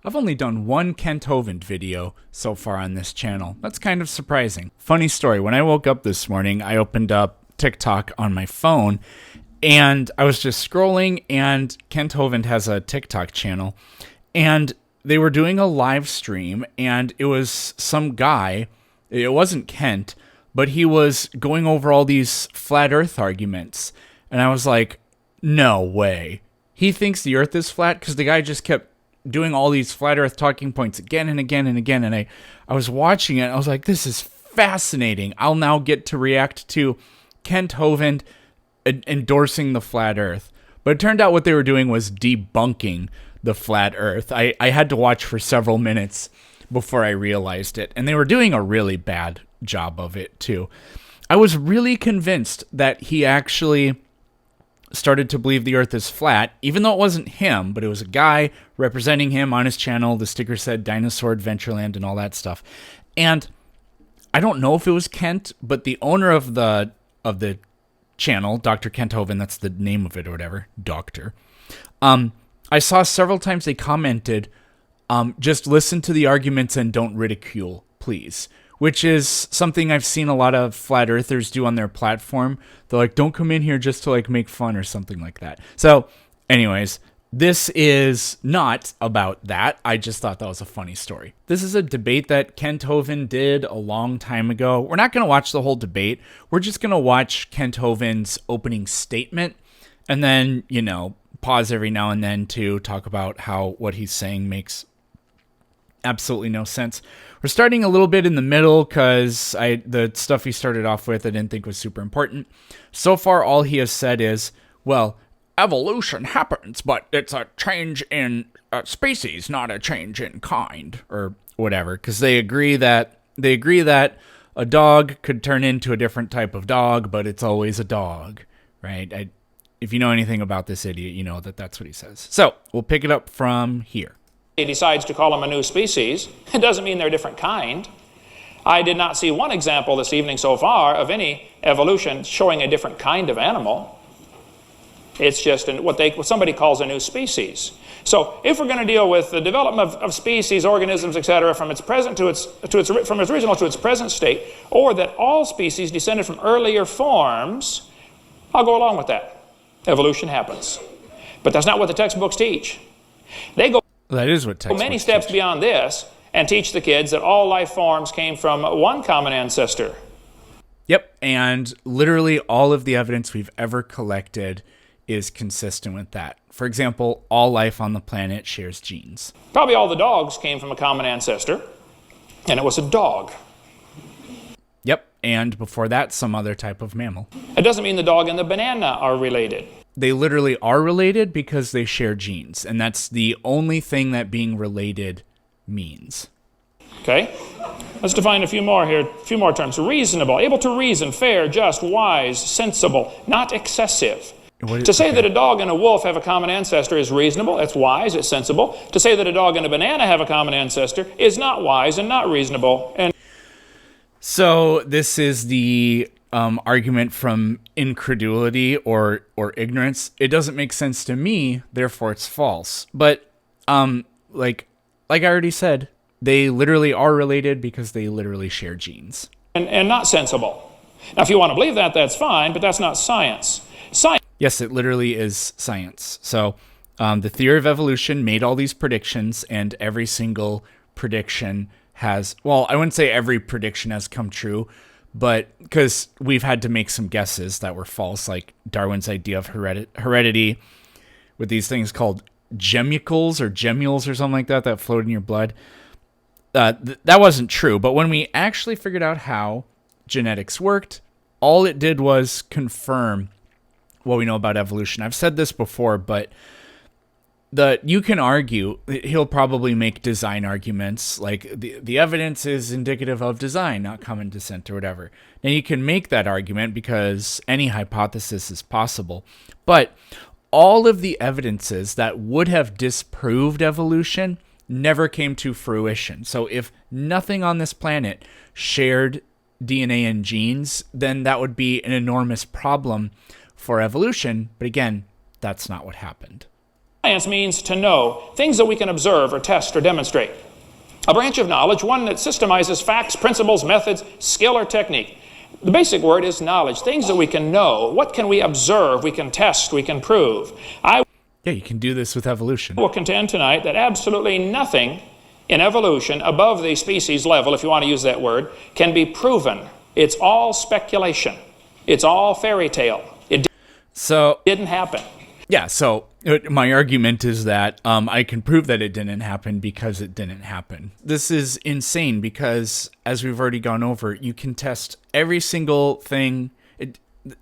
I've only done one Kent Hovind video so far on this channel. That's kind of surprising. Funny story, when I woke up this morning, I opened up TikTok on my phone, and I was just scrolling, and Kent Hovind has a TikTok channel, and they were doing a live stream, and it was some guy, it wasn't Kent, but he was going over all these flat earth arguments, and I was like, no way. He thinks the earth is flat? Because the guy just kept doing all these flat earth talking points again and again and again, and I was watching it, and I was like, this is fascinating. I'll now get to react to Kent Hovind endorsing the flat earth. But it turned out what they were doing was debunking the flat earth. I had to watch for several minutes before I realized it, and they were doing a really bad job of it too. I was really convinced that he actually started to believe the earth is flat, even though it wasn't him, but it was a guy representing him on his channel. The sticker said Dinosaur Adventureland and all that stuff. And I don't know if it was Kent, but the owner of the channel, Dr. Kent Hovind, that's the name of it or whatever, Doctor. I saw several times they commented, just listen to the arguments and don't ridicule, please. Which is something I've seen a lot of flat earthers do on their platform. They're like, don't come in here just to like make fun or something like that. So anyways, this is not about that. I just thought that was a funny story. This is a debate that Kent Hovind did a long time ago. We're not going to watch the whole debate. We're just going to watch Kent Hovind's opening statement and then, pause every now and then to talk about how what he's saying makes absolutely no sense. We're starting a little bit in the middle because the stuff he started off with I didn't think was super important. So far, all he has said is, well, evolution happens, but it's a change in species, not a change in kind, or whatever. Because they agree that a dog could turn into a different type of dog, but it's always a dog, right? If you know anything about this idiot, you know that that's what he says. So we'll pick it up from here. He decides to call them a new species, it doesn't mean they're a different kind. I did not see one example this evening so far of any evolution showing a different kind of animal. It's just what somebody calls a new species. So if we're going to deal with the development of species, organisms, etc., from its original to its present state, or that all species descended from earlier forms, I'll go along with that. Evolution happens. But that's not what the textbooks teach. They go That is what textbooks many steps teach. beyond this and teach the kids that all life forms came from one common ancestor. Yep, and literally all of the evidence we've ever collected is consistent with that. For example, all life on the planet shares genes. Probably all the dogs came from a common ancestor, and it was a dog. Yep, and before that, some other type of mammal. It doesn't mean the dog and the banana are related. They literally are related because they share genes, and that's the only thing that being related means. Okay? Let's define a few more here, a few more terms. Reasonable, able to reason, fair, just, wise, sensible, not excessive. To say that a dog and a wolf have a common ancestor is reasonable, it's wise, it's sensible. To say that a dog and a banana have a common ancestor is not wise and not reasonable. And so this is the argument from incredulity or ignorance. It doesn't make sense to me, therefore it's false. But like I already said, they literally are related because they literally share genes. And not sensible. Now, if you want to believe that, that's fine, but that's not science. Yes, it literally is science. So the theory of evolution made all these predictions, and every single prediction has, well, I wouldn't say every prediction has come true, but because we've had to make some guesses that were false, like Darwin's idea of heredity with these things called gemmules or something like that float in your blood. That wasn't true, but when we actually figured out how genetics worked, all it did was confirm what we know about evolution. I've said this before, but you can argue, he'll probably make design arguments, like the evidence is indicative of design, not common descent or whatever. Now you can make that argument because any hypothesis is possible, but all of the evidences that would have disproved evolution never came to fruition. So if nothing on this planet shared DNA and genes, then that would be an enormous problem for evolution. But again, that's not what happened. Science means to know, things that we can observe or test or demonstrate. A branch of knowledge, one that systemizes facts, principles, methods, skill, or technique. The basic word is knowledge, things that we can know. What can we observe, we can test, we can prove? Yeah, you can do this with evolution. I will contend tonight that absolutely nothing in evolution above the species level, if you want to use that word, can be proven. It's all speculation. It's all fairy tale. It didn't happen. Yeah, so my argument is that I can prove that it didn't happen because it didn't happen. This is insane because, as we've already gone over, you can test every single thing.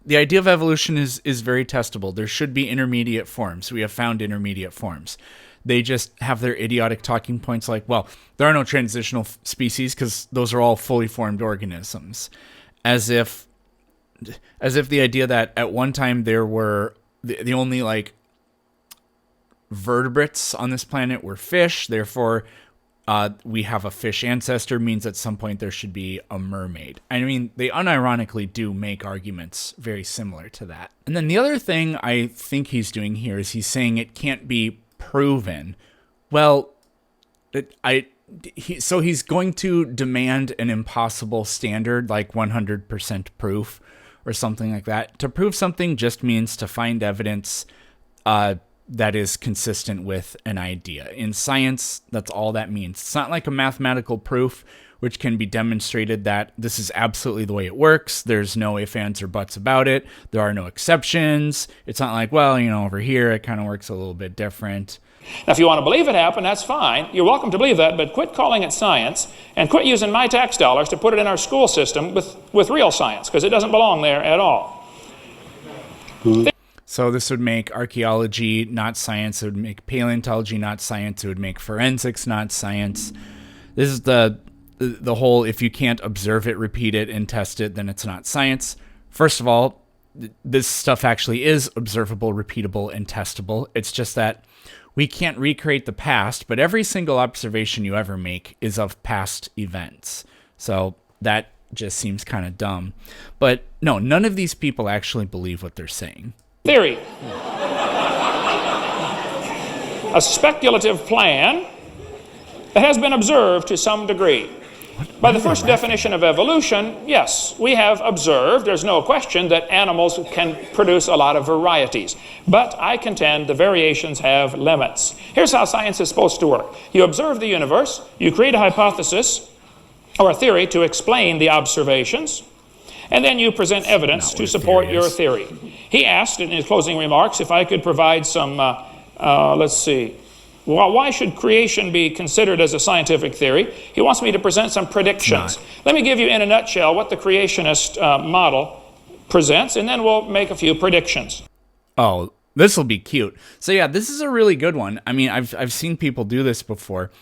The idea of evolution is very testable. There should be intermediate forms. We have found intermediate forms. They just have their idiotic talking points like, well, there are no transitional species because those are all fully formed organisms. As if the idea that at one time there were the only like vertebrates on this planet were fish, therefore we have a fish ancestor means at some point there should be a mermaid. I mean, they unironically do make arguments very similar to that. And then the other thing I think he's doing here is he's saying it can't be proven. Well, so he's going to demand an impossible standard like 100% proof or something like that. To prove something just means to find evidence that is consistent with an idea. In science, that's all that means. It's not like a mathematical proof, which can be demonstrated that this is absolutely the way it works. There's no ifs, ands, or buts about it. There are no exceptions. It's not like, well, over here it kind of works a little bit different. Now, if you want to believe it happened, that's fine. You're welcome to believe that, but quit calling it science and quit using my tax dollars to put it in our school system with real science, because it doesn't belong there at all. So this would make archaeology not science. It would make paleontology not science. It would make forensics not science. This is the whole, if you can't observe it, repeat it, and test it, then it's not science. First of all, this stuff actually is observable, repeatable, and testable. It's just that we can't recreate the past, but every single observation you ever make is of past events. So that just seems kind of dumb. But no, none of these people actually believe what they're saying. Theory. A speculative plan that has been observed to some degree. By the first definition of evolution, yes, we have observed, there's no question, that animals can produce a lot of varieties. But I contend the variations have limits. Here's how science is supposed to work. You observe the universe, you create a hypothesis or a theory to explain the observations, and then you present evidence to support your theory. He asked in his closing remarks if I could provide some, let's see, why should creation be considered as a scientific theory? He wants me to present some predictions. Let me give you in a nutshell what the creationist model presents, and then we'll make a few predictions. Oh, this will be cute. So yeah, this is a really good one. I mean, I've seen people do this before,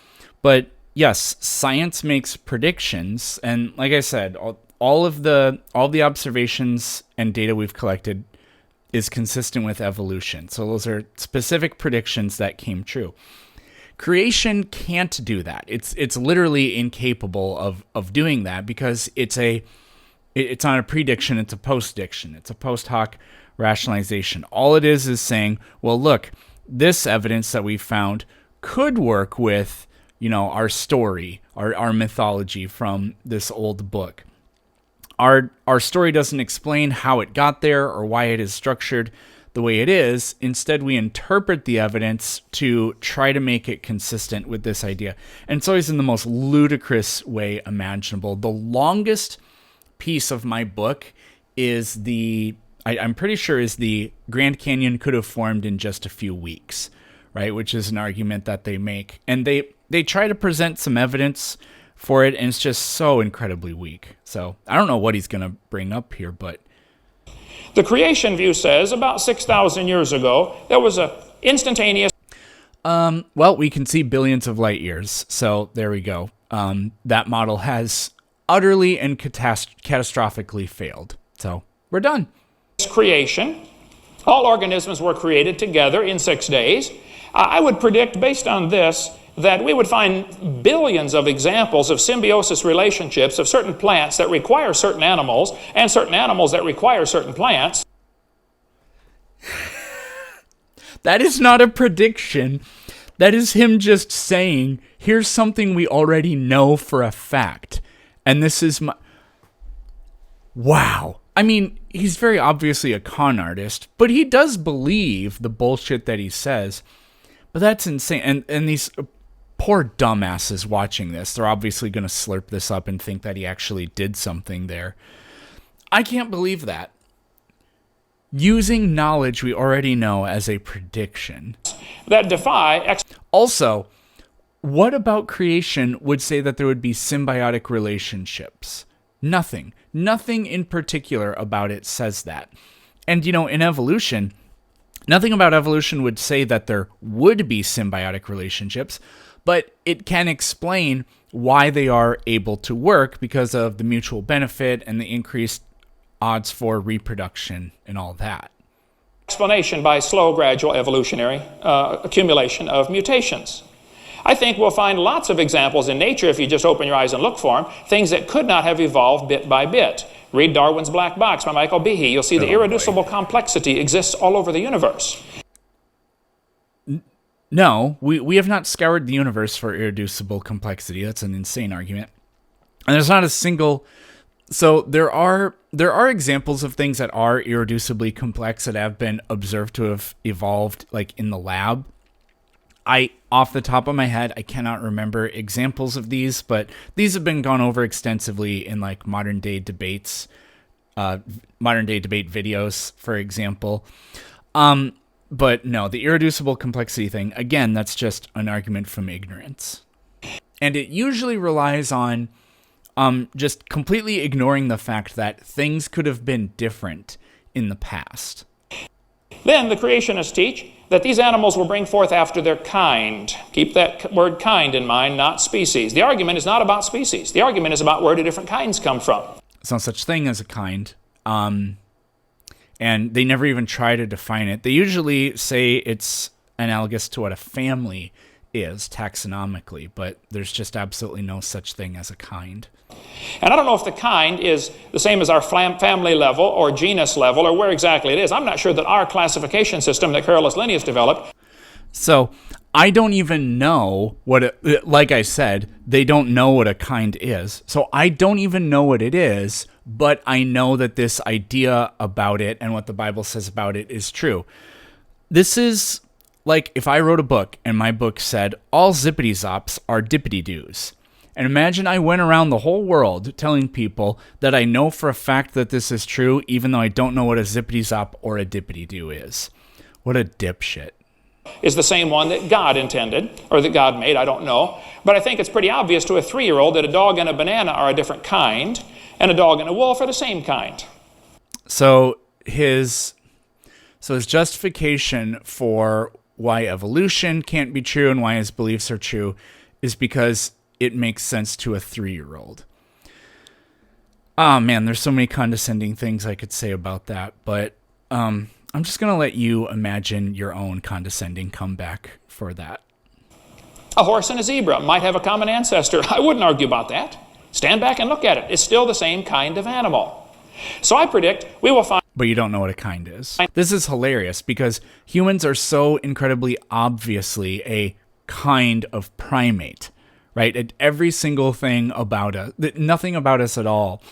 but yes, science makes predictions, and like I said, all the observations and data we've collected is consistent with evolution. So those are specific predictions that came true. Creation can't do that. It's literally incapable of doing that because it's not a prediction, it's a postdiction. It's a post hoc rationalization. All it is saying, well, look, this evidence that we found could work with, our story, our mythology from this old book. Our story doesn't explain how it got there or why it is structured the way it is. Instead, we interpret the evidence to try to make it consistent with this idea. And it's always in the most ludicrous way imaginable. The longest piece of my book is I'm pretty sure is the Grand Canyon could have formed in just a few weeks, right? Which is an argument that they make. And they try to present some evidence for it, and it's just so incredibly weak. So I don't know what he's going to bring up here, but the creation view says about 6,000 years ago, there was an instantaneous... Well, we can see billions of light years, so there we go. That model has utterly and catastrophically failed. So we're done. Creation. All organisms were created together in 6 days. I would predict, based on this, that we would find billions of examples of symbiosis relationships of certain plants that require certain animals and certain animals that require certain plants. That is not a prediction. That is him just saying, here's something we already know for a fact. And this is my... Wow. I mean, he's very obviously a con artist, but he does believe the bullshit that he says. But that's insane. And these poor dumbasses watching this, they're obviously going to slurp this up and think that he actually did something there. I can't believe that. Using knowledge we already know as a prediction. That defy... Also, what about creation would say that there would be symbiotic relationships? Nothing. Nothing in particular about it says that. And, in evolution, nothing about evolution would say that there would be symbiotic relationships, but it can explain why they are able to work because of the mutual benefit and the increased odds for reproduction and all that. Explanation by slow, gradual evolutionary accumulation of mutations. I think we'll find lots of examples in nature if you just open your eyes and look for them, things that could not have evolved bit by bit. Read Darwin's Black Box by Michael Behe. You'll see the irreducible complexity exists all over the universe. No, we have not scoured the universe for irreducible complexity. That's an insane argument. And there's not a single... So there are examples of things that are irreducibly complex that have been observed to have evolved like in the lab. Off the top of my head, I cannot remember examples of these, but these have been gone over extensively in like modern day debate videos, for example. But no, the irreducible complexity thing, again, that's just an argument from ignorance. And it usually relies on just completely ignoring the fact that things could have been different in the past. Then the creationists teach that these animals will bring forth after their kind. Keep that word kind in mind, not species. The argument is not about species. The argument is about where do different kinds come from. There's no such thing as a kind. And they never even try to define it. They usually say it's analogous to what a family is taxonomically, but there's just absolutely no such thing as a kind. And I don't know if the kind is the same as our family level or genus level or where exactly it is. I'm not sure that our classification system that Carolus Linnaeus developed. So I don't even know like I said, they don't know what a kind is. So I don't even know what it is, but I know that this idea about it and what the Bible says about it is true. This is like if I wrote a book and my book said all zippity-zops are dippity-doos. And imagine I went around the whole world telling people that I know for a fact that this is true, even though I don't know what a zippity-zop or a dippity-doo is. What a dipshit. Is the same one that God intended, or that God made, I don't know. But I think it's pretty obvious to a 3-year-old that a dog and a banana are a different kind, and a dog and a wolf are the same kind. So his justification for why evolution can't be true and why his beliefs are true is because it makes sense to a 3-year-old. Oh man, there's so many condescending things I could say about that, but I'm just going to let you imagine your own condescending comeback for that. A horse and a zebra might have a common ancestor. I wouldn't argue about that. Stand back and look at it. It's still the same kind of animal. So I predict we will find... But you don't know what a kind is. This is hilarious because humans are so incredibly obviously a kind of primate, right? Every single thing about us, nothing about us at all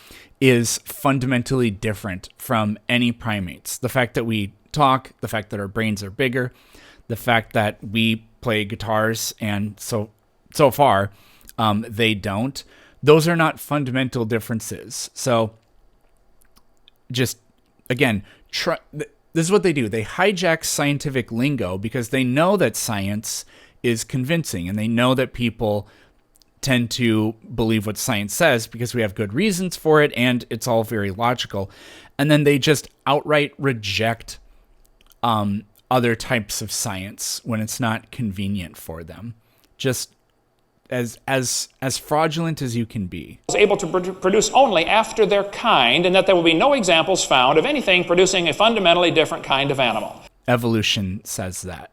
is fundamentally different from any primates. The fact that we talk, the fact that our brains are bigger, the fact that we play guitars and so far they don't. Those are not fundamental differences. So just, again, this is what they do. They hijack scientific lingo because they know that science is convincing and they know that people tend to believe what science says because we have good reasons for it and it's all very logical. And then they just outright reject other types of science when it's not convenient for them. Just as fraudulent as you can be. ...is able to produce only after their kind, and that there will be no examples found of anything producing a fundamentally different kind of animal. Evolution says that.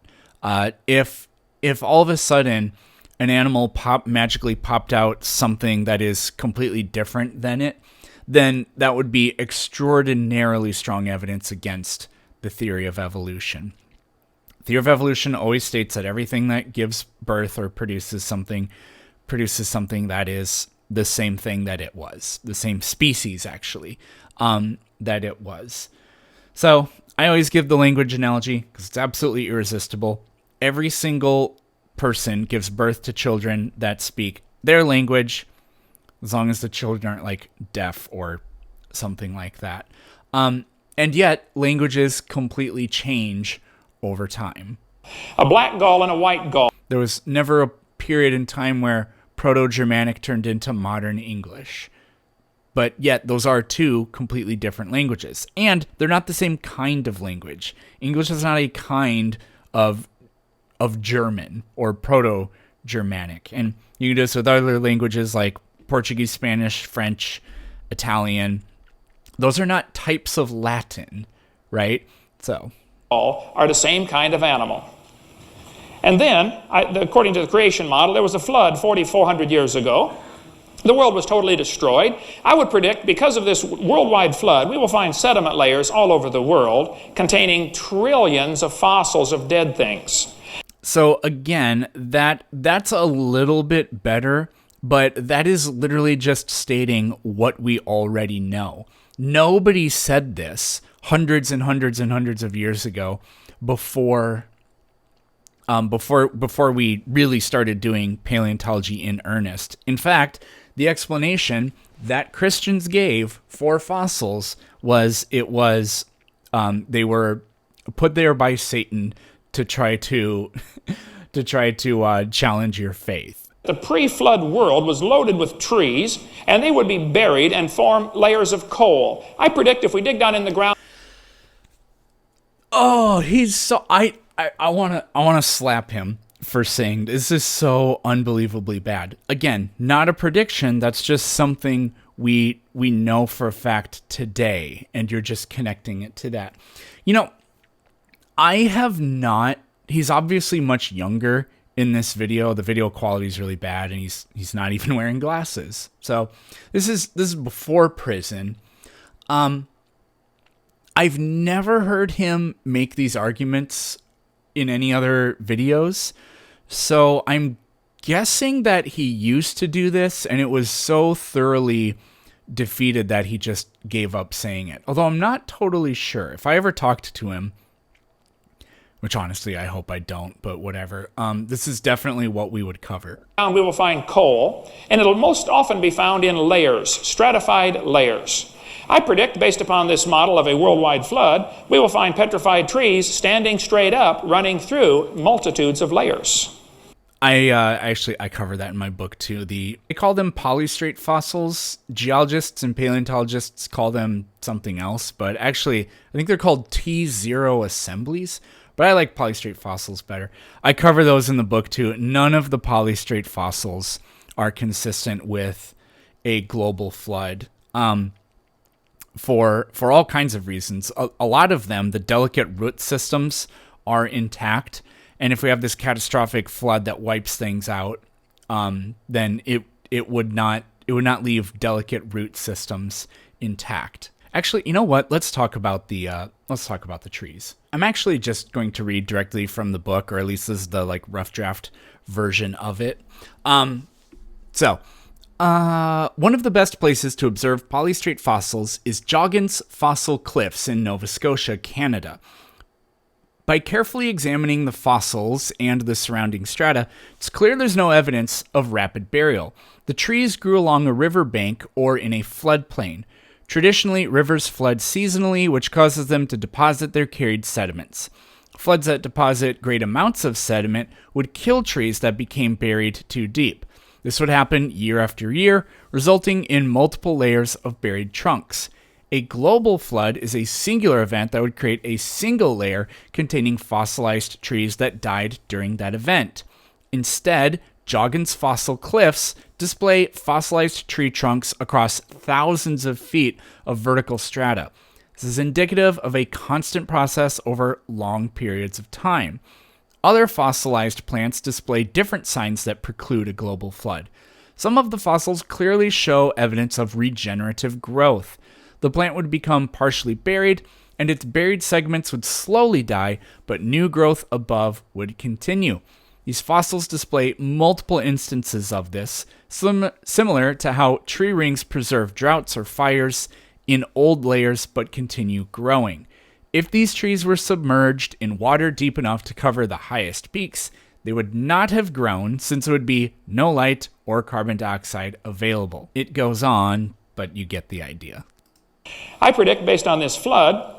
If all of a sudden an animal magically popped out something that is completely different than it, then that would be extraordinarily strong evidence against the theory of evolution. Theory of evolution always states that everything that gives birth or produces something that is the same thing that it was, the same species actually, that it was. So I always give the language analogy because it's absolutely irresistible. Every single person gives birth to children that speak their language, as long as the children aren't like deaf or something like that. And yet languages completely change over time. A black Gaul and a white Gaul. There was never a period in time where Proto-Germanic turned into modern English. But yet those are two completely different languages. And they're not the same kind of language. English is not a kind of German or Proto-Germanic. And you can do this with other languages like Portuguese, Spanish, French, Italian. Those are not types of Latin, right? So are the same kind of animal. And then, according to the creation model, there was a flood 4,400 years ago. The world was totally destroyed. I would predict, because of this worldwide flood, we will find sediment layers all over the world containing trillions of fossils of dead things. So again, that's a little bit better, but that is literally just stating what we already know. Nobody said this hundreds and hundreds and hundreds of years ago before we really started doing paleontology in earnest. In fact, the explanation that Christians gave for fossils was they were put there by Satan to try to challenge your faith. The pre-flood world was loaded with trees, and they would be buried and form layers of coal. I predict if we dig down in the ground... Oh, he's so... I want to slap him for saying this is so unbelievably bad. Again, not a prediction. That's just something we know for a fact today, and you're just connecting it to that. You know, I have not... He's obviously much younger in this video. The video quality is really bad, and he's not even wearing glasses. So this is before prison. I've never heard him make these arguments in any other videos. So I'm guessing that he used to do this, and it was so thoroughly defeated that he just gave up saying it. Although I'm not totally sure. If I ever talked to him, which honestly I hope I don't, but whatever, this is definitely what we would cover. We will find coal, and it'll most often be found in layers, stratified layers. I predict, based upon this model of a worldwide flood, we will find petrified trees standing straight up, running through multitudes of layers. I cover that in my book too. They call them polystrate fossils. Geologists and paleontologists call them something else, but actually I think they're called T0 assemblies. But I like polystrate fossils better. I cover those in the book too. None of the polystrate fossils are consistent with a global flood. For all kinds of reasons. A lot of them, the delicate root systems are intact, and if we have this catastrophic flood that wipes things out, then it would not leave delicate root systems intact. Actually, you know what? Let's talk about the trees. I'm actually just going to read directly from the book, or at least this is the like rough draft version of it. One of the best places to observe polystrate fossils is Joggins Fossil Cliffs in Nova Scotia, Canada. By carefully examining the fossils and the surrounding strata, it's clear there's no evidence of rapid burial. The trees grew along a river bank or in a floodplain. Traditionally, rivers flood seasonally, which causes them to deposit their carried sediments. Floods that deposit great amounts of sediment would kill trees that became buried too deep. This would happen year after year, resulting in multiple layers of buried trunks. A global flood is a singular event that would create a single layer containing fossilized trees that died during that event. Instead, Joggins Fossil Cliffs display fossilized tree trunks across thousands of feet of vertical strata. This is indicative of a constant process over long periods of time. Other fossilized plants display different signs that preclude a global flood. Some of the fossils clearly show evidence of regenerative growth. The plant would become partially buried and its buried segments would slowly die, but new growth above would continue. These fossils display multiple instances of this, similar to how tree rings preserve droughts or fires in old layers but continue growing. If these trees were submerged in water deep enough to cover the highest peaks, they would not have grown since there would be no light or carbon dioxide available. It goes on, but you get the idea. I predict, based on this flood,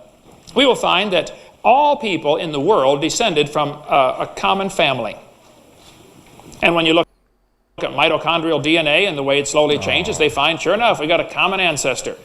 we will find that all people in the world descended from a common family. And when you look at mitochondrial DNA and the way it slowly changes, they find, sure enough, we got a common ancestor.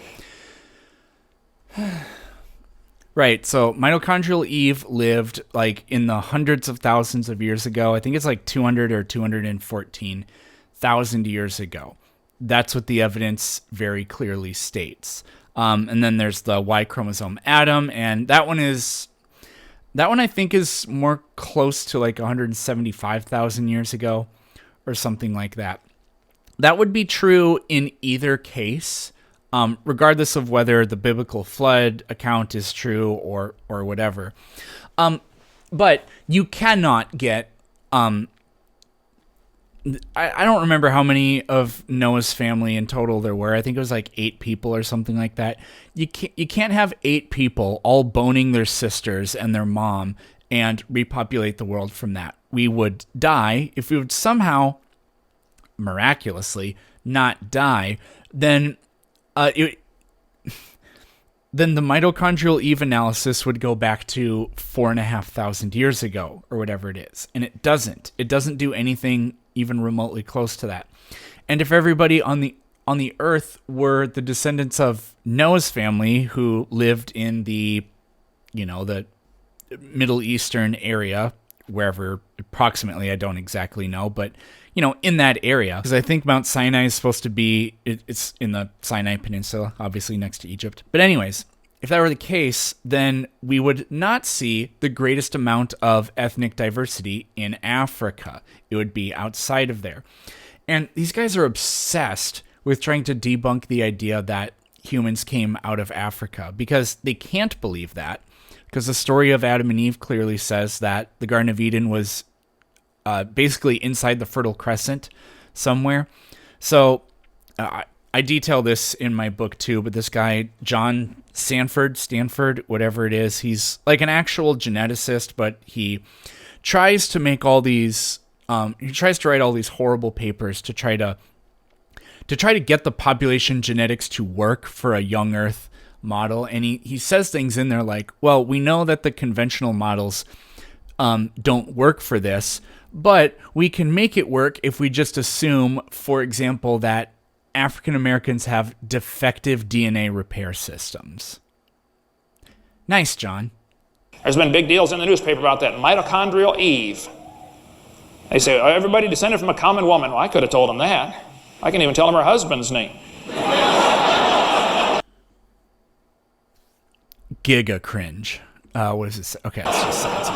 Right, so mitochondrial Eve lived like in the hundreds of thousands of years ago. I think it's like 200 or 214,000 years ago. That's what the evidence very clearly states. And then there's the Y chromosome Adam, and that one I think is more close to like 175,000 years ago or something like that. That would be true in either case. Regardless of whether the biblical flood account is true or whatever. But you cannot get, I don't remember how many of Noah's family in total there were. I think it was like 8 people or something like that. You can't have 8 people all boning their sisters and their mom and repopulate the world from that. We would die. If we would somehow, miraculously, not die, then then the mitochondrial Eve analysis would go back to 4,500 years ago or whatever it is. And it doesn't. It doesn't do anything even remotely close to that. And if everybody on the earth were the descendants of Noah's family who lived in the Middle Eastern area, wherever approximately, I don't exactly know, but in that area, because I think Mount Sinai is supposed to be, it's in the Sinai Peninsula, obviously next to Egypt. But anyways, if that were the case, then we would not see the greatest amount of ethnic diversity in Africa. It would be outside of there. And these guys are obsessed with trying to debunk the idea that humans came out of Africa, because they can't believe that, because the story of Adam and Eve clearly says that the Garden of Eden was basically inside the Fertile Crescent somewhere. So I detail this in my book too, but this guy, John Stanford, whatever it is, he's like an actual geneticist, but he tries to make all these, he tries to write all these horrible papers to try to get the population genetics to work for a young Earth model. And he says things in there like, well, we know that the conventional models don't work for this, but we can make it work if we just assume, for example, that African Americans have defective DNA repair systems. Nice, John. There's been big deals in the newspaper about that. Mitochondrial Eve. They say, oh, everybody descended from a common woman. Well, I could have told them that. I can even tell them her husband's name. Giga cringe. What does it say? Okay, let's just say it.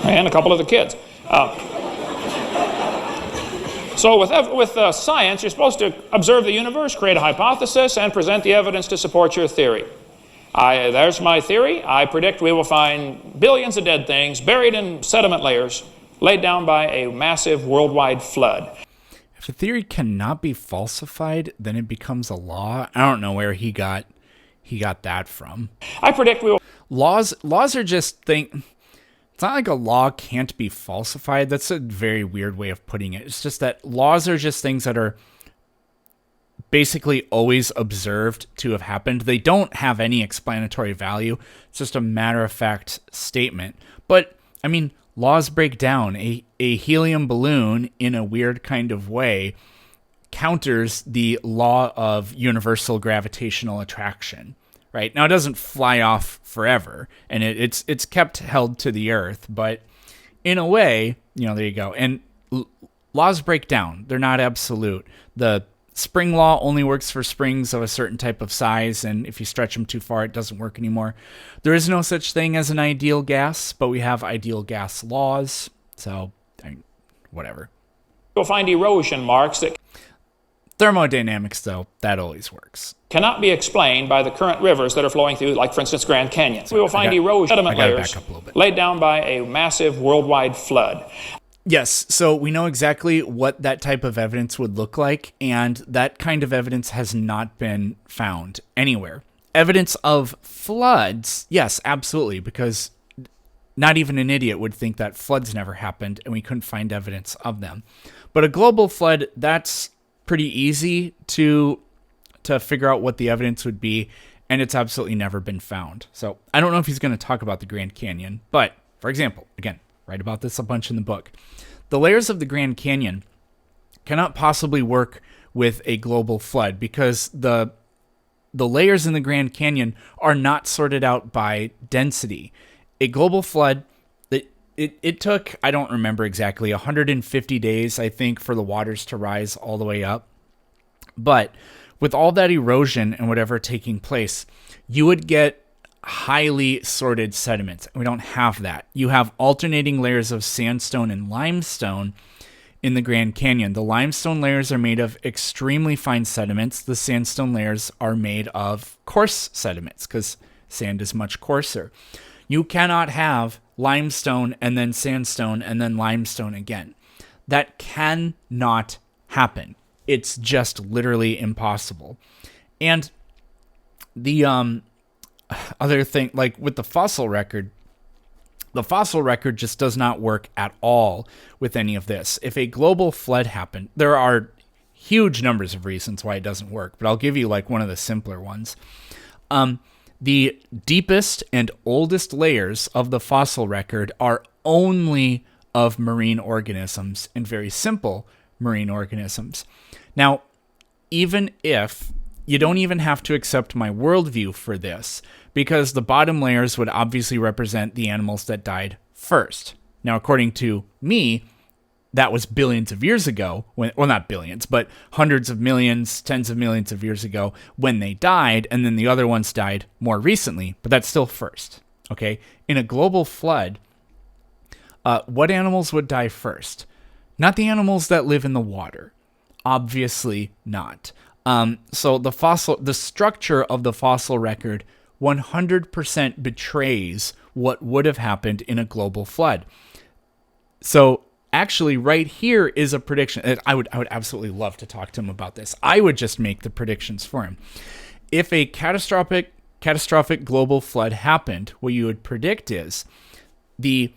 And a couple of the kids. So with science, you're supposed to observe the universe, create a hypothesis, and present the evidence to support your theory. There's my theory. I predict we will find billions of dead things buried in sediment layers laid down by a massive worldwide flood. If a theory cannot be falsified, then it becomes a law. I don't know where he got that from. I predict we will... Laws are just things... It's not like a law can't be falsified. That's a very weird way of putting it. It's just that laws are just things that are basically always observed to have happened. They don't have any explanatory value. It's just a matter-of-fact statement. But, I mean, laws break down. A helium balloon, in a weird kind of way, counters the law of universal gravitational attraction. Right? Now, it doesn't fly off forever, and it's kept held to the earth, but in a way, there you go. And laws break down. They're not absolute. The spring law only works for springs of a certain type of size, and if you stretch them too far, it doesn't work anymore. There is no such thing as an ideal gas, but we have ideal gas laws, so whatever. You'll find erosion marks that... Thermodynamics, though, that always works. Cannot be explained by the current rivers that are flowing through, like, for instance, Grand Canyon. We will find erosion sediment layers laid down by a massive worldwide flood. Yes, so we know exactly what that type of evidence would look like, and that kind of evidence has not been found anywhere. Evidence of floods, yes, absolutely, because not even an idiot would think that floods never happened, and we couldn't find evidence of them. But a global flood, that's pretty easy to figure out what the evidence would be, and it's absolutely never been found. So I don't know if he's going to talk about the Grand Canyon, but, for example, again, write about this a bunch in the book. The layers of the Grand Canyon cannot possibly work with a global flood because the layers in the Grand Canyon are not sorted out by density. A global flood, it took, I don't remember exactly, 150 days, I think, for the waters to rise all the way up. But with all that erosion and whatever taking place, you would get highly sorted sediments. We don't have that. You have alternating layers of sandstone and limestone in the Grand Canyon. The limestone layers are made of extremely fine sediments. The sandstone layers are made of coarse sediments because sand is much coarser. You cannot have limestone and then sandstone and then limestone again. That cannot happen. It's just literally impossible. And the other thing, like with the fossil record just does not work at all with any of this. If a global flood happened, there are huge numbers of reasons why it doesn't work, but I'll give you like one of the simpler ones. The deepest and oldest layers of the fossil record are only of marine organisms and very simple marine organisms. Now, even if you don't even have to accept my worldview for this, because the bottom layers would obviously represent the animals that died first. Now, according to me, that was billions of years ago, well, not billions, but hundreds of millions, tens of millions of years ago when they died, and then the other ones died more recently, but that's still first, okay? In a global flood, what animals would die first? Not the animals that live in the water. Obviously not. So the structure of the fossil record 100% betrays what would have happened in a global flood. So actually, right here is a prediction. I would absolutely love to talk to him about this. I would just make the predictions for him. If a catastrophic global flood happened, what you would predict is the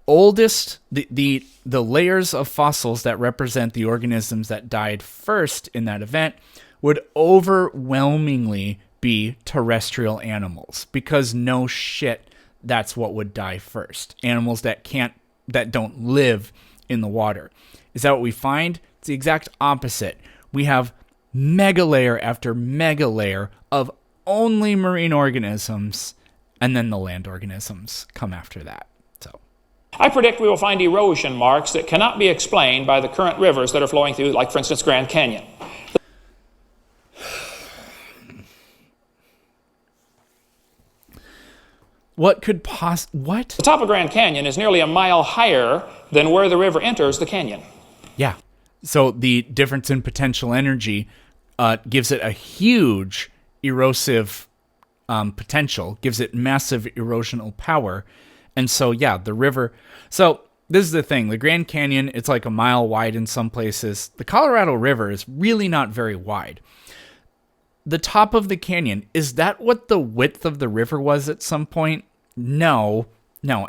oldest, the layers of fossils that represent the organisms that died first in that event would overwhelmingly be terrestrial animals, because no shit, that's what would die first. Animals that don't live in the water. Is that what we find? It's the exact opposite. We have mega layer after mega layer of only marine organisms, and then the land organisms come after that. So I predict we will find erosion marks that cannot be explained by the current rivers that are flowing through, like, for instance, Grand Canyon. What? The top of Grand Canyon is nearly a mile higher than where the river enters the canyon. Yeah. So the difference in potential energy gives it a huge erosive potential, gives it massive erosional power. And so, yeah, the river. So this is the thing. The Grand Canyon, it's like a mile wide in some places. The Colorado River is really not very wide. The top of the canyon, is that what the width of the river was at some point? No,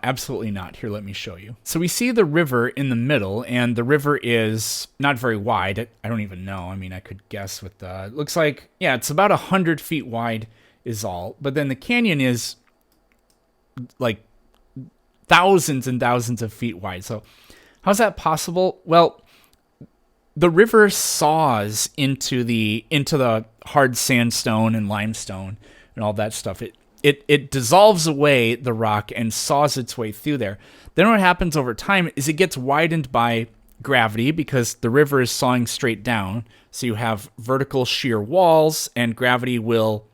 absolutely not. Here, let me show you. So we see the river in the middle, and the river is not very wide. I don't even know. I mean, I could guess with the, it looks like, yeah, it's about 100 feet wide is all. But then the canyon is like thousands and thousands of feet wide. So how's that possible? Well, the river saws into the hard sandstone and limestone and all that stuff. It dissolves away the rock and saws its way through there. Then what happens over time is it gets widened by gravity because the river is sawing straight down. So you have vertical shear walls, and gravity will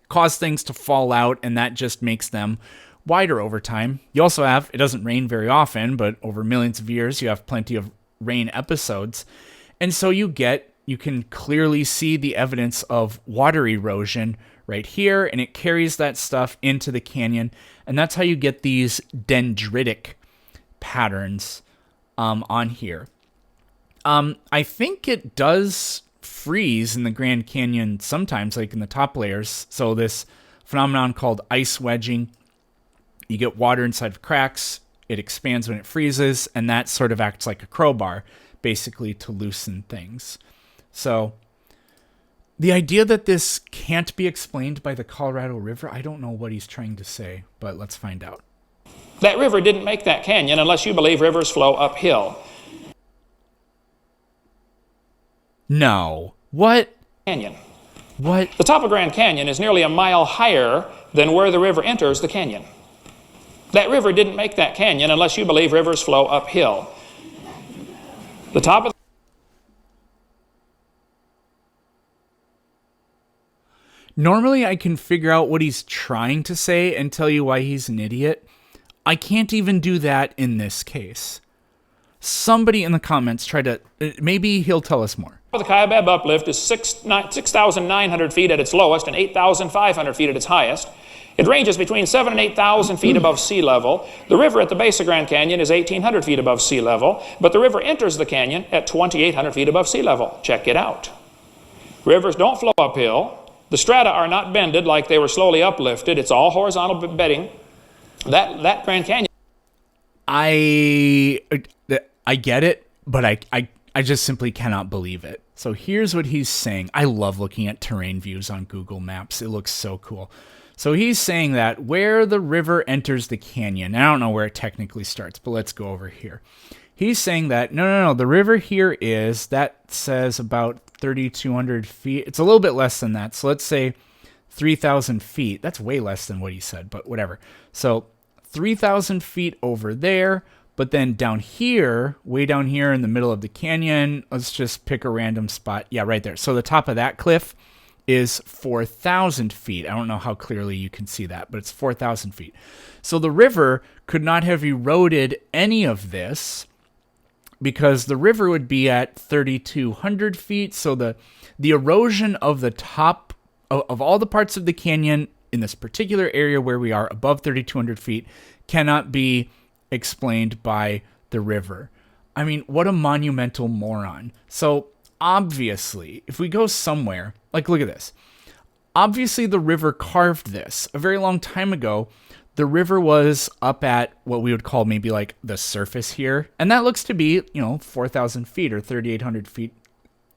cause things to fall out, and that just makes them wider over time. You also have, it doesn't rain very often, but over millions of years, you have plenty of rain episodes. And so you get you can clearly see the evidence of water erosion right here, and it carries that stuff into the canyon, and that's how you get these dendritic patterns on here. I think it does freeze in the Grand Canyon sometimes, like in the top layers. So this phenomenon called ice wedging, you get water inside of cracks, it expands when it freezes, and that sort of acts like a crowbar, basically to loosen things. So the idea that this can't be explained by the Colorado River, I don't know what he's trying to say, but let's find out. That river didn't make that canyon unless you believe rivers flow uphill. No. What? Canyon. What? The top of Grand Canyon is nearly a mile higher than where the river enters the canyon. That river didn't make that canyon unless you believe rivers flow uphill. The top of Normally I can figure out what he's trying to say and tell you why he's an idiot. I can't even do that in this case. Somebody in the comments try to... maybe he'll tell us more. The Kaibab uplift is 6,900 feet at its lowest and 8,500 feet at its highest. It ranges between 7,000 and 8,000 feet above sea level. The river at the base of Grand Canyon is 1,800 feet above sea level, but the river enters the canyon at 2,800 feet above sea level. Check it out. Rivers don't flow uphill. The strata are not bended like they were slowly uplifted. It's all horizontal bedding. That Grand Canyon... I get it, but I just simply cannot believe it. So here's what he's saying. I love looking at terrain views on Google Maps. It looks so cool. So he's saying that where the river enters the canyon, I don't know where it technically starts, but let's go over here. He's saying that, no, the river here is, that says about 3,200 feet. It's a little bit less than that. So let's say 3,000 feet. That's way less than what he said, but whatever. So 3,000 feet over there. But then down here, way down here in the middle of the canyon, let's just pick a random spot. Yeah, right there. So the top of that cliff is 4,000 feet. I don't know how clearly you can see that, but it's 4,000 feet. So the river could not have eroded any of this because the river would be at 3,200 feet. So the erosion of the top of all the parts of the canyon in this particular area where we are above 3,200 feet cannot be explained by the river. I mean, what a monumental moron. So obviously, if we go somewhere, like look at this. Obviously, the river carved this. A very long time ago, the river was up at what we would call maybe like the surface here. And that looks to be, 4,000 feet or 3,800 feet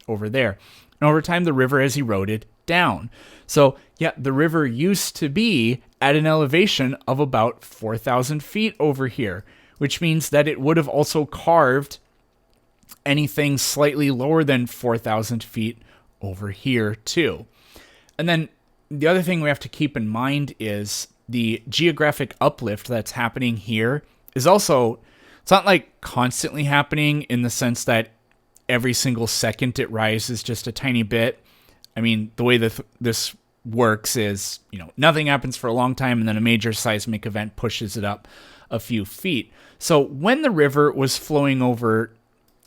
over there. And over time, the river has eroded down. So yeah, the river used to be at an elevation of about 4,000 feet over here, which means that it would have also carved anything slightly lower than 4,000 feet over here too. And then the other thing we have to keep in mind is the geographic uplift that's happening here is also, it's not like constantly happening in the sense that every single second it rises just a tiny bit. I mean, the way that this works is, nothing happens for a long time and then a major seismic event pushes it up a few feet. So when the river was flowing over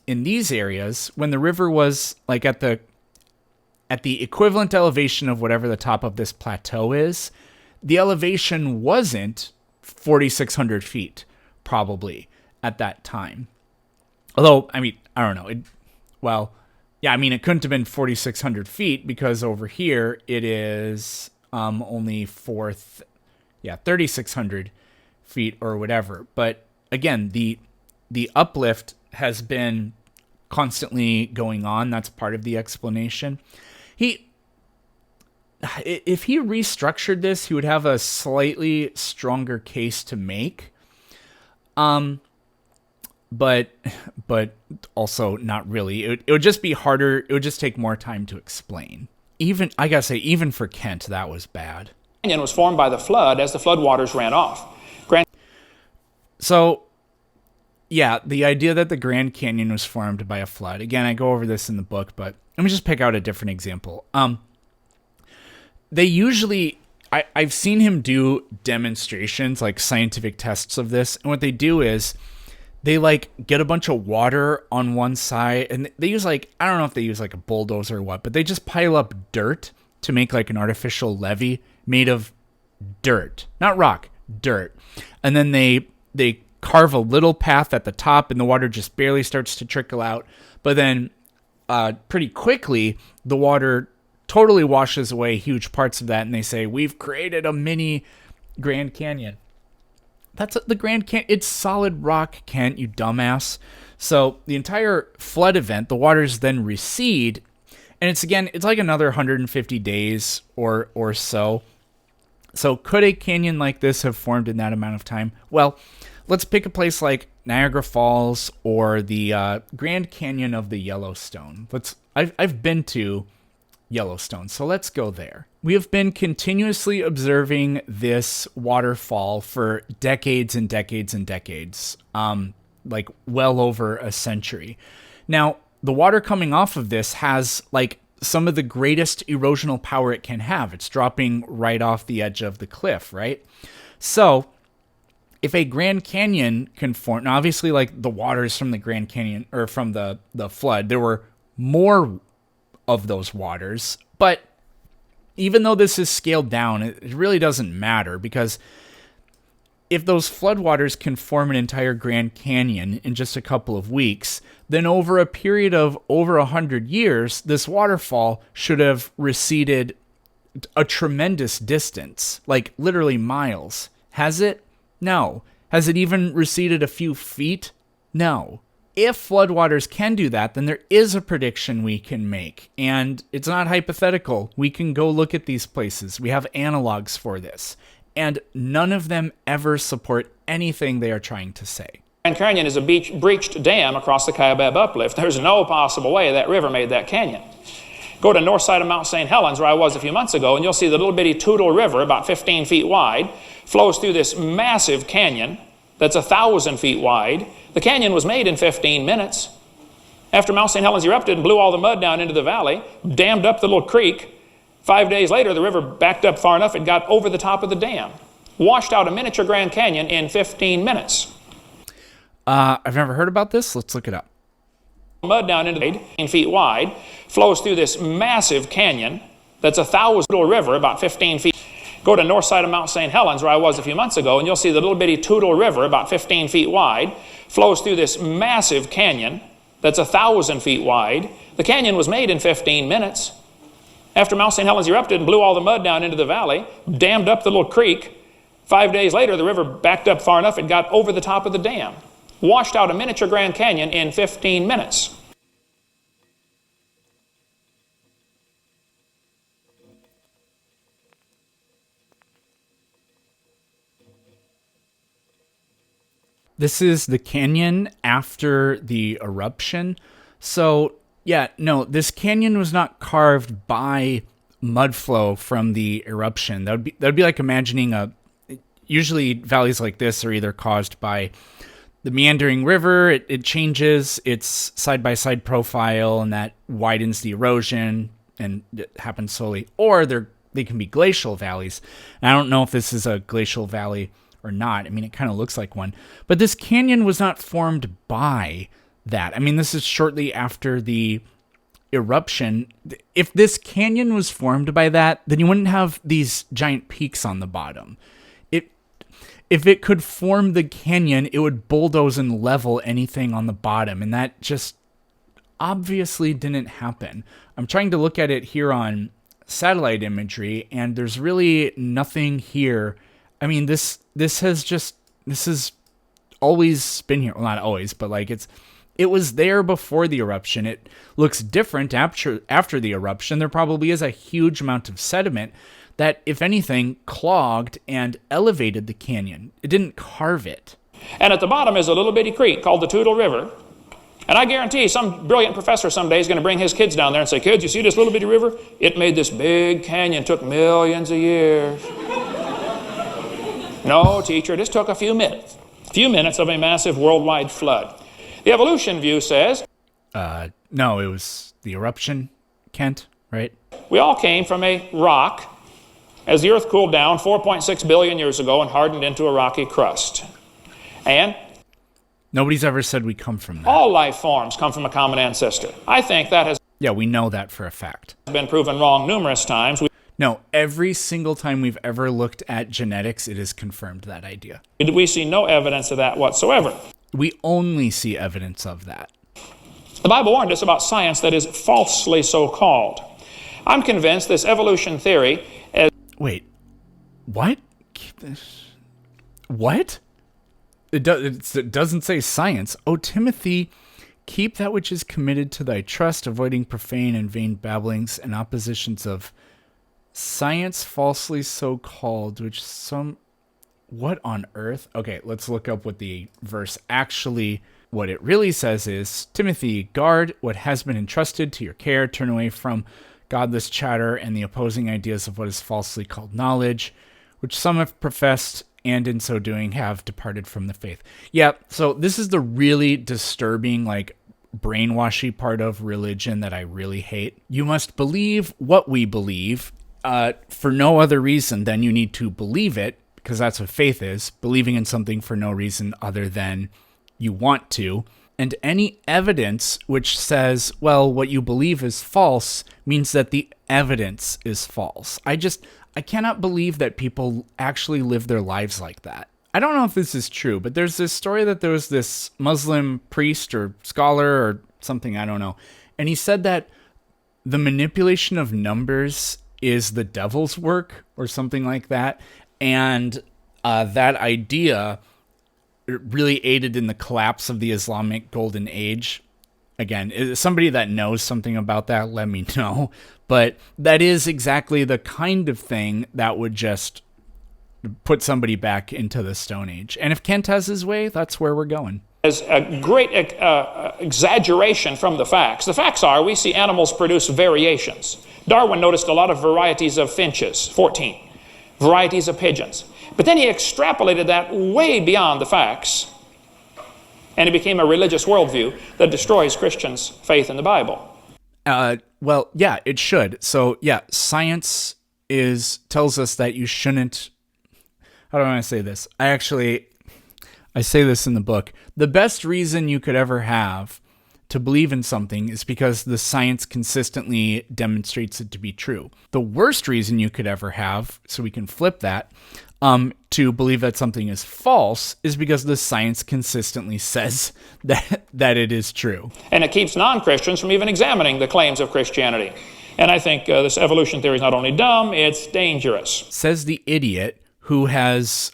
in these areas, when the river was like at the equivalent elevation of whatever the top of this plateau is, the elevation wasn't 4,600 feet probably at that time. Although, I mean, I don't know. It couldn't have been 4,600 feet because over here it is only 3,600 feet or whatever. But again, the uplift has been constantly going on. That's part of the explanation. If he restructured this, he would have a slightly stronger case to make. But also not really. It would just be harder. It would just take more time to explain. Even for Kent, that was bad. The canyon was formed by the flood as the flood waters ran off. So, yeah, the idea that the Grand Canyon was formed by a flood. Again, I go over this in the book, but let me just pick out a different example. They usually, I've seen him do demonstrations, like scientific tests of this, and what they do is They like get a bunch of water on one side, and they use like, I don't know if they use like a bulldozer or what, but they just pile up dirt to make like an artificial levee made of dirt, not rock, dirt. And then they carve a little path at the top, and the water just barely starts to trickle out. But then pretty quickly, the water totally washes away huge parts of that, and they say, we've created a mini Grand Canyon. That's the Grand Canyon. It's solid rock, Kent, you dumbass. So the entire flood event, the waters then recede, and it's like another 150 days or so. So could a canyon like this have formed in that amount of time? Well, let's pick a place like Niagara Falls or the Grand Canyon of the Yellowstone. I've been to Yellowstone, so let's go there. We have been continuously observing this waterfall for decades and decades and decades, like well over a century. Now, the water coming off of this has like some of the greatest erosional power it can have. It's dropping right off the edge of the cliff, right? So if a Grand Canyon can form, now obviously like the waters from the Grand Canyon or from the flood, there were more of those waters, but even though this is scaled down, it really doesn't matter, because if those floodwaters can form an entire Grand Canyon in just a couple of weeks, then over a period of over 100 years, this waterfall should have receded a tremendous distance, like literally miles. Has it? No. Has it even receded a few feet? No. If floodwaters can do that, then there is a prediction we can make. And it's not hypothetical. We can go look at these places. We have analogs for this. And none of them ever support anything they are trying to say. Grand Canyon is a breached dam across the Kaibab uplift. There's no possible way that river made that canyon. Go to the north side of Mount St. Helens, where I was a few months ago, and you'll see the little bitty Toutle River, about 15 feet wide, flows through this massive canyon that's 1,000 feet wide. The canyon was made in 15 minutes. After Mount St. Helens erupted and blew all the mud down into the valley, dammed up the little creek, 5 days later, the river backed up far enough it got over the top of the dam. Washed out a miniature Grand Canyon in 15 minutes. I've never heard about this. Let's look it up. Mud down into 18 feet wide, flows through this massive canyon that's 1,000 river, about 15 feet. Go to the north side of Mount St. Helens, where I was a few months ago, and you'll see the little bitty Toutle River, about 15 feet wide, flows through this massive canyon that's 1,000 feet wide. The canyon was made in 15 minutes. After Mount St. Helens erupted and blew all the mud down into the valley, dammed up the little creek, 5 days later, the river backed up far enough it got over the top of the dam. Washed out a miniature Grand Canyon in 15 minutes. This is the canyon after the eruption. So, yeah, no, this canyon was not carved by mud flow from the eruption. That would be like imagining usually valleys like this are either caused by the meandering river. It changes its side-by-side profile, and that widens the erosion, and it happens slowly. Or they can be glacial valleys. And I don't know if this is a glacial valley or not. I mean, it kind of looks like one. But this canyon was not formed by that. I mean, this is shortly after the eruption. If this canyon was formed by that, then you wouldn't have these giant peaks on the bottom. If it could form the canyon, it would bulldoze and level anything on the bottom, and that just obviously didn't happen. I'm trying to look at it here on satellite imagery, and there's really nothing here. I mean, this has always been here. Well, not always, but like it was there before the eruption. It looks different after the eruption. There probably is a huge amount of sediment that, if anything, clogged and elevated the canyon. It didn't carve it. And at the bottom is a little bitty creek called the Toutle River. And I guarantee some brilliant professor someday is going to bring his kids down there and say, kids, you see this little bitty river? It made this big canyon. Took millions of years. No, teacher, this took a few minutes. A few minutes of a massive worldwide flood. The evolution view says... No, it was the eruption, Kent, right? We all came from a rock as the earth cooled down 4.6 billion years ago and hardened into a rocky crust. And Nobody's ever said we come from that. All life forms come from a common ancestor. I think that has Yeah, we know that for a fact. been proven wrong numerous times. No, every single time we've ever looked at genetics, it has confirmed that idea. We see no evidence of that whatsoever. We only see evidence of that. The Bible warned us about science that is falsely so called. I'm convinced this evolution theory is... Wait, what? Keep this. What? It doesn't say science. Oh, Timothy, keep that which is committed to thy trust, avoiding profane and vain babblings and oppositions of science falsely so called, which some... What on earth? Okay, let's look up what the verse actually... What it really says is, Timothy, guard what has been entrusted to your care, turn away from godless chatter and the opposing ideas of what is falsely called knowledge, which some have professed and in so doing have departed from the faith. Yeah, so this is the really disturbing, like, brainwashy part of religion that I really hate. You must believe what we believe for no other reason than you need to believe it, because that's what faith is, believing in something for no reason other than you want to. And any evidence which says, well, what you believe is false means that the evidence is false. I cannot believe that people actually live their lives like that. I don't know if this is true, but there's this story that there was this Muslim priest or scholar or something, I don't know. And he said that the manipulation of numbers is the devil's work or something like that. And that idea really aided in the collapse of the Islamic Golden Age. Again, somebody that knows something about that, let me know. But that is exactly the kind of thing that would just put somebody back into the Stone Age. And if Kent has his way, that's where we're going. Is a great exaggeration from the facts. The facts are we see animals produce variations. Darwin noticed a lot of varieties of finches, 14, varieties of pigeons. But then he extrapolated that way beyond the facts, and it became a religious worldview that destroys Christians' faith in the Bible. Well, yeah, it should. So, yeah, science tells us that you shouldn't... How do I want to say this? I say this in the book. The best reason you could ever have to believe in something is because the science consistently demonstrates it to be true. The worst reason you could ever have, so we can flip that, to believe that something is false is because the science consistently says that it is true. And it keeps non-Christians from even examining the claims of Christianity. And I think this evolution theory is not only dumb, it's dangerous. Says the idiot who has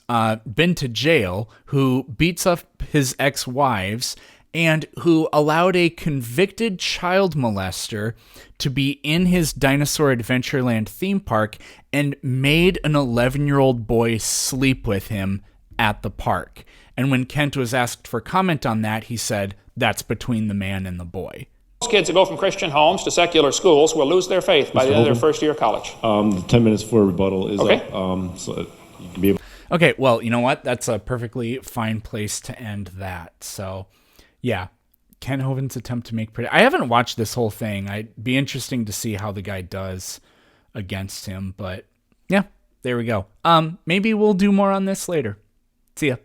been to jail, who beats up his ex-wives, and who allowed a convicted child molester to be in his Dinosaur Adventureland theme park and made an 11-year-old boy sleep with him at the park. And when Kent was asked for comment on that, he said, that's between the man and the boy. Most kids that go from Christian homes to secular schools will lose their faith by the end of their first year of college. 10 minutes for rebuttal is okay. Up, so you can be able... Okay, well, you know what? That's a perfectly fine place to end that. So, yeah, Ken Hovind's attempt to make... I haven't watched this whole thing. I'd be interesting to see how the guy does against him. But, yeah, there we go. Maybe we'll do more on this later. See ya.